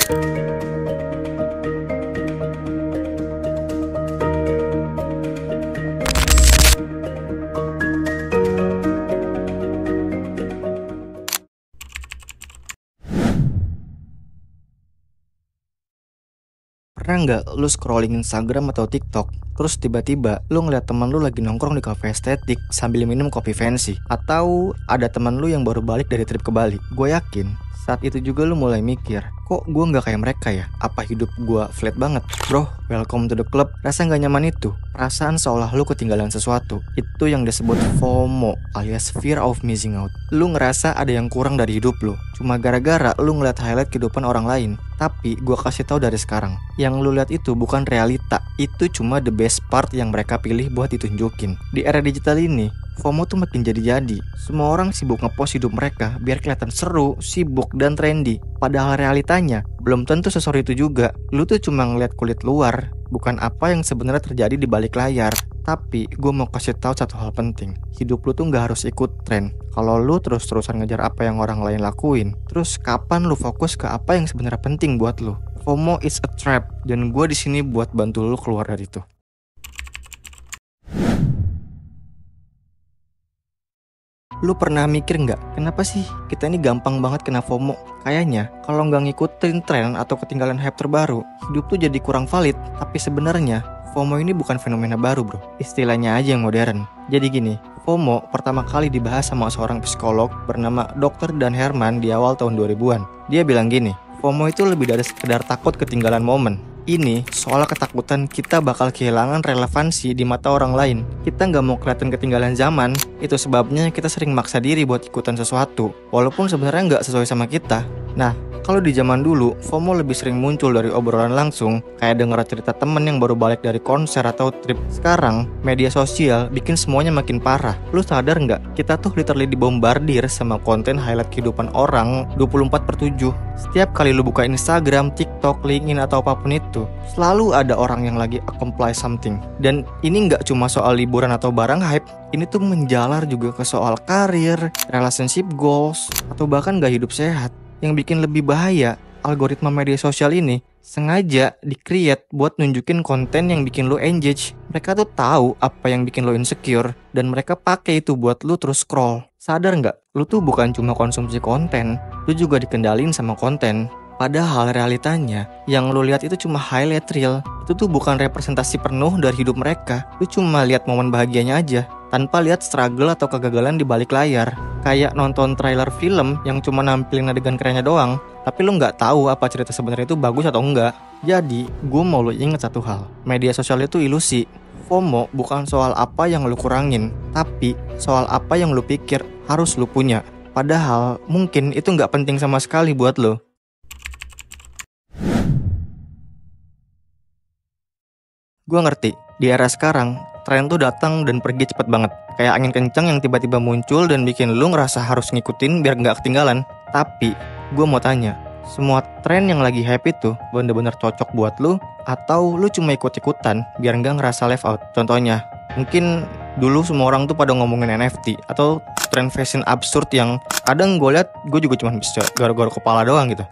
Pernah nggak lu scrolling Instagram atau TikTok, terus tiba-tiba lu ngeliat teman lu lagi nongkrong di cafe estetik sambil minum kopi fancy? Atau ada teman lu yang baru balik dari trip ke Bali? Gue yakin saat itu juga lu mulai mikir, kok gue nggak kayak mereka ya? Apa hidup gue flat banget? Bro, welcome to the club. Rasa nggak nyaman itu, perasaan seolah lu ketinggalan sesuatu, itu yang disebut FOMO alias fear of missing out. Lu ngerasa ada yang kurang dari hidup lu, cuma gara-gara lu ngeliat highlight kehidupan orang lain. Tapi gue kasih tahu dari sekarang, yang lu lihat itu bukan realita, itu cuma the best part yang mereka pilih buat ditunjukin. Di era digital ini, FOMO tuh makin jadi-jadi. Semua orang sibuk ngepost hidup mereka biar kelihatan seru, sibuk, dan trendy. Padahal realitanya belum tentu seseru itu juga. Lu tuh cuma ngeliat kulit luar, bukan apa yang sebenarnya terjadi di balik layar. Tapi gue mau kasih tahu satu hal penting. Hidup lu tuh nggak harus ikut tren. Kalau lu terus-terusan ngejar apa yang orang lain lakuin, terus kapan lu fokus ke apa yang sebenarnya penting buat lu? FOMO is a trap, dan gue di sini buat bantu lu keluar dari itu. Lu pernah mikir nggak, kenapa sih kita ini gampang banget kena FOMO? Kayaknya kalau nggak ngikutin tren atau ketinggalan hype terbaru, hidup tuh jadi kurang valid. Tapi sebenarnya FOMO ini bukan fenomena baru, bro. Istilahnya aja yang modern. Jadi gini, FOMO pertama kali dibahas sama seorang psikolog bernama Dr. Dan Herman di awal tahun 2000-an. Dia bilang gini, FOMO itu lebih dari sekedar takut ketinggalan momen. Ini soal ketakutan kita bakal kehilangan relevansi di mata orang lain. Kita nggak mau kelihatan ketinggalan zaman. Itu sebabnya kita sering maksa diri buat ikutan sesuatu, walaupun sebenarnya nggak sesuai sama kita. Nah, kalau di zaman dulu, FOMO lebih sering muncul dari obrolan langsung, kayak denger cerita temen yang baru balik dari konser atau trip. Sekarang, media sosial bikin semuanya makin parah. Lu sadar nggak? Kita tuh literally dibombardir sama konten highlight kehidupan orang 24/7. Setiap kali lu buka Instagram, TikTok, LinkedIn, atau apapun itu, selalu ada orang yang lagi accomplish something. Dan ini nggak cuma soal liburan atau barang hype, ini tuh menjalar juga ke soal karir, relationship goals, atau bahkan gak hidup sehat. Yang bikin lebih bahaya, algoritma media sosial ini sengaja di-create buat nunjukin konten yang bikin lo engage. Mereka tuh tahu apa yang bikin lo insecure, dan mereka pakai itu buat lo terus scroll. Sadar nggak? Lo tuh bukan cuma konsumsi konten, lo juga dikendalin sama konten. Padahal realitanya, yang lo lihat itu cuma highlight reel. Itu tuh bukan representasi penuh dari hidup mereka. Lo cuma lihat momen bahagianya aja, tanpa lihat struggle atau kegagalan di balik layar. Kayak nonton trailer film yang cuma nampilin adegan kerennya doang, tapi lo nggak tahu apa cerita sebenarnya itu bagus atau enggak. Jadi, gue mau lo inget satu hal. Media sosial itu ilusi. FOMO bukan soal apa yang lo kurangin, tapi soal apa yang lo pikir harus lo punya. Padahal, mungkin itu nggak penting sama sekali buat lo. Gue ngerti, di era sekarang, tren tuh datang dan pergi cepet banget. Kayak angin kencang yang tiba-tiba muncul dan bikin lu ngerasa harus ngikutin biar gak ketinggalan. Tapi, gue mau tanya, semua tren yang lagi hype itu bener-bener cocok buat lu? Atau lu cuma ikut-ikutan biar gak ngerasa left out? Contohnya, mungkin dulu semua orang tuh pada ngomongin NFT atau tren fashion absurd yang kadang gue liat, gue juga cuma bisa garuk-garuk kepala doang gitu.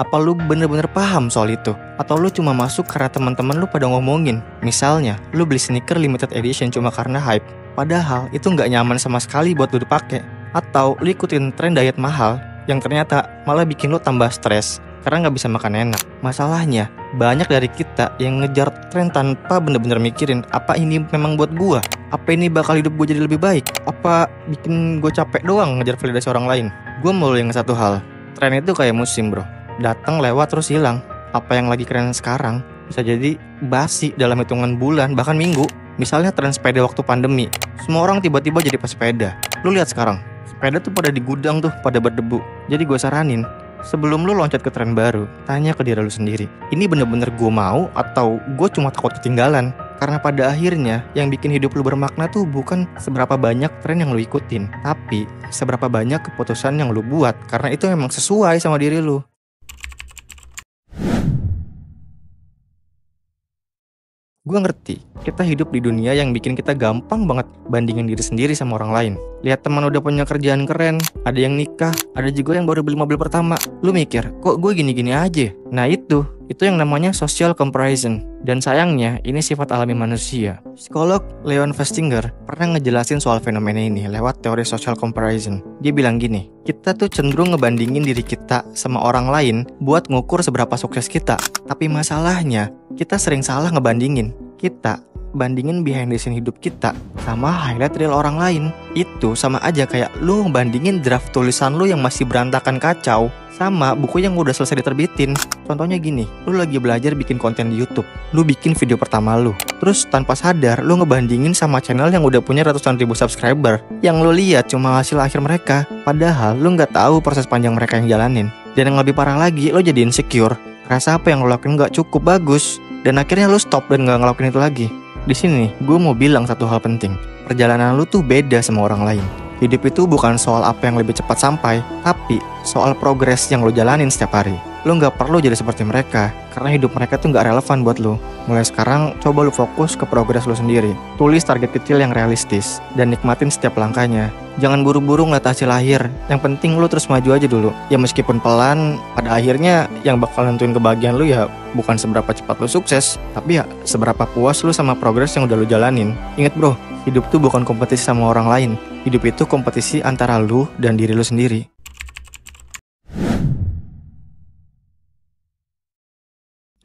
Apa lu bener-bener paham soal itu? Atau lu cuma masuk karena teman-teman lu pada ngomongin? Misalnya, lu beli sneaker limited edition cuma karena hype, padahal itu nggak nyaman sama sekali buat lu dipakai. Atau lu ikutin tren diet mahal yang ternyata malah bikin lu tambah stres karena nggak bisa makan enak. Masalahnya, banyak dari kita yang ngejar tren tanpa bener-bener mikirin, apa ini memang buat gua? Apa ini bakal hidup gua jadi lebih baik? Apa bikin gua capek doang ngejar validasi orang lain? Gua mau ingat satu hal, tren itu kayak musim, bro. Datang, lewat, terus hilang. Apa yang lagi keren sekarang bisa jadi basi dalam hitungan bulan, bahkan minggu. Misalnya tren sepeda waktu pandemi, semua orang tiba-tiba jadi pesepeda. Lu lihat sekarang, sepeda tuh pada di gudang tuh, pada berdebu. Jadi gue saranin, sebelum lu loncat ke tren baru, tanya ke diri lu sendiri, ini bener-bener gue mau atau gue cuma takut ketinggalan? Karena pada akhirnya, yang bikin hidup lu bermakna tuh bukan seberapa banyak tren yang lu ikutin, tapi seberapa banyak keputusan yang lu buat, karena itu memang sesuai sama diri lu. Gue ngerti, kita hidup di dunia yang bikin kita gampang banget bandingin diri sendiri sama orang lain. Lihat teman udah punya kerjaan keren, ada yang nikah, ada juga yang baru beli mobil pertama. Lu mikir, kok gue gini-gini aja? Nah itu yang namanya social comparison. Dan sayangnya ini sifat alami manusia. Psikolog Leon Festinger pernah ngejelasin soal fenomena ini lewat teori social comparison. Dia bilang gini, kita tuh cenderung ngebandingin diri kita sama orang lain buat ngukur seberapa sukses kita. Tapi masalahnya, kita sering salah ngebandingin. Kita bandingin behind the scene hidup kita sama highlight reel orang lain. Itu sama aja kayak lu ngebandingin draft tulisan lu yang masih berantakan kacau sama buku yang udah selesai diterbitin. Contohnya gini, lu lagi belajar bikin konten di YouTube, lu bikin video pertama lu, terus tanpa sadar lu ngebandingin sama channel yang udah punya ratusan ribu subscriber. Yang lu lihat cuma hasil akhir mereka, padahal lu nggak tahu proses panjang mereka yang jalanin. Dan yang lebih parah lagi, lu jadi insecure, rasa apa yang lu lakuin nggak cukup bagus, dan akhirnya lu stop dan nggak ngelakuin itu lagi. Di sini gue mau bilang satu hal penting, perjalanan lu tuh beda sama orang lain. Hidup itu bukan soal apa yang lebih cepat sampai, tapi soal progres yang lo jalanin setiap hari. Lo gak perlu jadi seperti mereka, karena hidup mereka tuh gak relevan buat lo. Mulai sekarang, coba lo fokus ke progres lo sendiri. Tulis target kecil yang realistis, dan nikmatin setiap langkahnya. Jangan buru-buru ngeliat hasil akhir, yang penting lo terus maju aja dulu. Ya meskipun pelan, pada akhirnya yang bakal nentuin kebahagiaan lo ya bukan seberapa cepat lo sukses, tapi ya seberapa puas lo sama progres yang udah lo jalanin. Ingat bro, hidup tuh bukan kompetisi sama orang lain. Hidup itu kompetisi antara lu dan diri lu sendiri.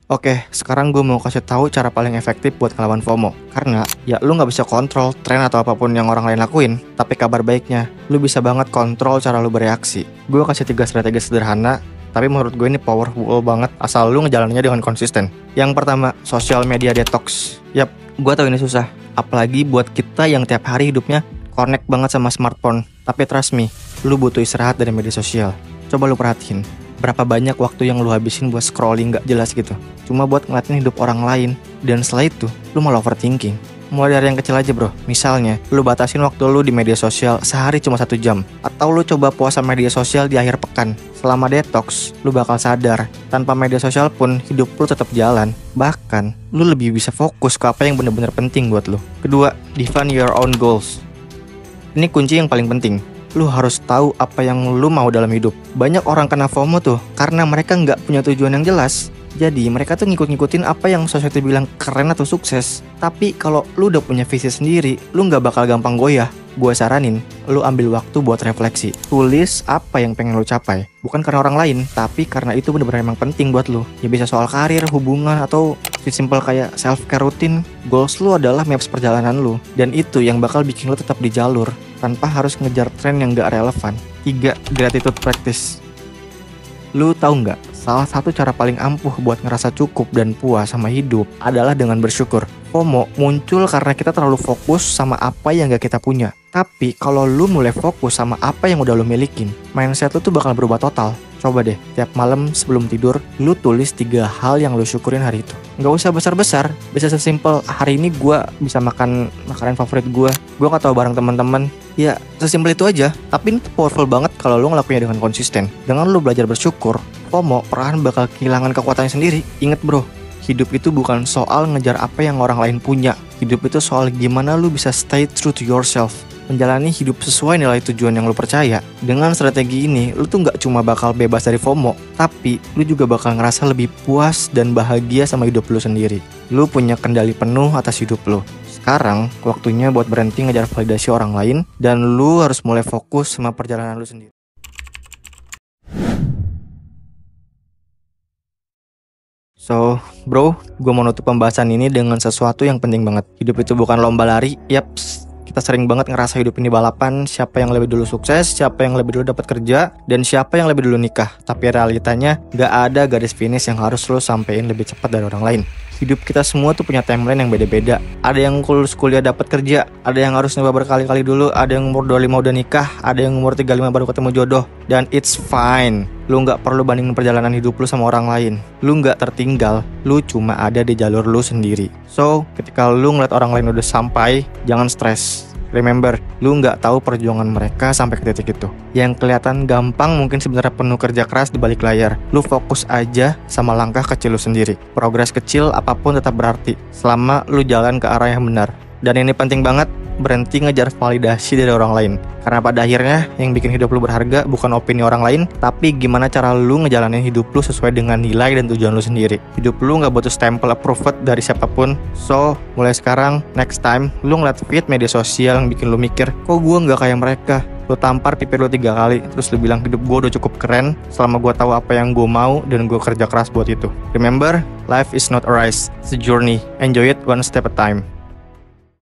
Oke, sekarang gue mau kasih tahu cara paling efektif buat ngelawan FOMO. Karena ya lu gak bisa kontrol tren atau apapun yang orang lain lakuin. Tapi kabar baiknya, lu bisa banget kontrol cara lu bereaksi. Gue kasih 3 strategi sederhana, tapi menurut gue ini powerful banget asal lu ngejalaninnya dengan konsisten. Yang pertama, social media detox. Yap, gue tahu ini susah, apalagi buat kita yang tiap hari hidupnya connect banget sama smartphone. Tapi trust me, lu butuh istirahat dari media sosial. Coba lu perhatiin, berapa banyak waktu yang lu habisin buat scrolling gak jelas gitu, cuma buat ngeliatin hidup orang lain. Dan setelah itu, lu malah overthinking. Mulai dari yang kecil aja bro. Misalnya, lu batasin waktu lu di media sosial sehari cuma 1 jam. Atau lu coba puasa media sosial di akhir pekan. Selama detox, lu bakal sadar, tanpa media sosial pun hidup lu tetap jalan. Bahkan, lu lebih bisa fokus ke apa yang benar-benar penting buat lu. Kedua, define your own goals. Ini kunci yang paling penting. Lu harus tahu apa yang lu mau dalam hidup. Banyak orang kena FOMO tuh karena mereka nggak punya tujuan yang jelas. Jadi mereka tuh ngikut-ngikutin apa yang society bilang keren atau sukses. Tapi kalau lu udah punya visi sendiri, lu nggak bakal gampang goyah. Gue saranin, lu ambil waktu buat refleksi. Tulis apa yang pengen lu capai. Bukan karena orang lain, tapi karena itu benar-benar emang penting buat lu. Ya bisa soal karir, hubungan, atau simple kayak self-care rutin. Goals lu adalah maps perjalanan lu. Dan itu yang bakal bikin lu tetap di jalur, tanpa harus ngejar tren yang gak relevan. 3. Gratitude practice. Lu tahu nggak? Salah satu cara paling ampuh buat ngerasa cukup dan puas sama hidup adalah dengan bersyukur. FOMO muncul karena kita terlalu fokus sama apa yang gak kita punya. Tapi kalau lu mulai fokus sama apa yang udah lu milikin, mindset lu tuh bakal berubah total. Coba deh, tiap malam sebelum tidur, lu tulis 3 hal yang lu syukurin hari itu. Gak usah besar-besar, bisa sesimpel hari ini gue bisa makan makanan favorit gue gak tau bareng teman-teman. Ya sesimpel itu aja. Tapi ini powerful banget kalau lu ngelakuinnya dengan konsisten. Dengan lu belajar bersyukur, FOMO perlahan bakal kehilangan kekuatannya sendiri. Ingat bro, hidup itu bukan soal ngejar apa yang orang lain punya. Hidup itu soal gimana lu bisa stay true to yourself, menjalani hidup sesuai nilai tujuan yang lu percaya. Dengan strategi ini, lu tuh gak cuma bakal bebas dari FOMO, tapi lu juga bakal ngerasa lebih puas dan bahagia sama hidup lu sendiri. Lu punya kendali penuh atas hidup lu. Sekarang, waktunya buat berhenti ngejar validasi orang lain, dan lu harus mulai fokus sama perjalanan lu sendiri. So, bro, gue mau nutup pembahasan ini dengan sesuatu yang penting banget. Hidup itu bukan lomba lari. Yaps, kita sering banget ngerasa hidup ini balapan. Siapa yang lebih dulu sukses, siapa yang lebih dulu dapat kerja, dan siapa yang lebih dulu nikah. Tapi realitanya, gak ada garis finish yang harus lo sampein lebih cepat dari orang lain. Hidup kita semua tuh punya timeline yang beda-beda. Ada yang lulus kuliah dapat kerja, ada yang harus nyoba berkali-kali dulu, ada yang umur 25 udah nikah, ada yang umur 35 baru ketemu jodoh. Dan it's fine. Lu gak perlu bandingin perjalanan hidup lu sama orang lain. Lu gak tertinggal, lu cuma ada di jalur lu sendiri. So, ketika lu ngeliat orang lain udah sampai, jangan stres. Remember, lu gak tahu perjuangan mereka sampai ke titik itu. Yang kelihatan gampang mungkin sebenarnya penuh kerja keras di balik layar. Lu fokus aja sama langkah kecil lu sendiri. Progres kecil apapun tetap berarti selama lu jalan ke arah yang benar. Dan ini penting banget, berhenti ngejar validasi dari orang lain. Karena pada akhirnya yang bikin hidup lu berharga bukan opini orang lain, tapi gimana cara lu ngejalanin hidup lu sesuai dengan nilai dan tujuan lu sendiri. Hidup lu gak butuh stempel approved dari siapapun. So, mulai sekarang, next time lu ngeliat feed media sosial yang bikin lu mikir, kok gue gak kayak mereka? Lu tampar pipi lu 3 kali, terus lu bilang hidup gue udah cukup keren selama gue tahu apa yang gue mau dan gue kerja keras buat itu. Remember, life is not a race, it's a journey. Enjoy it one step at a time.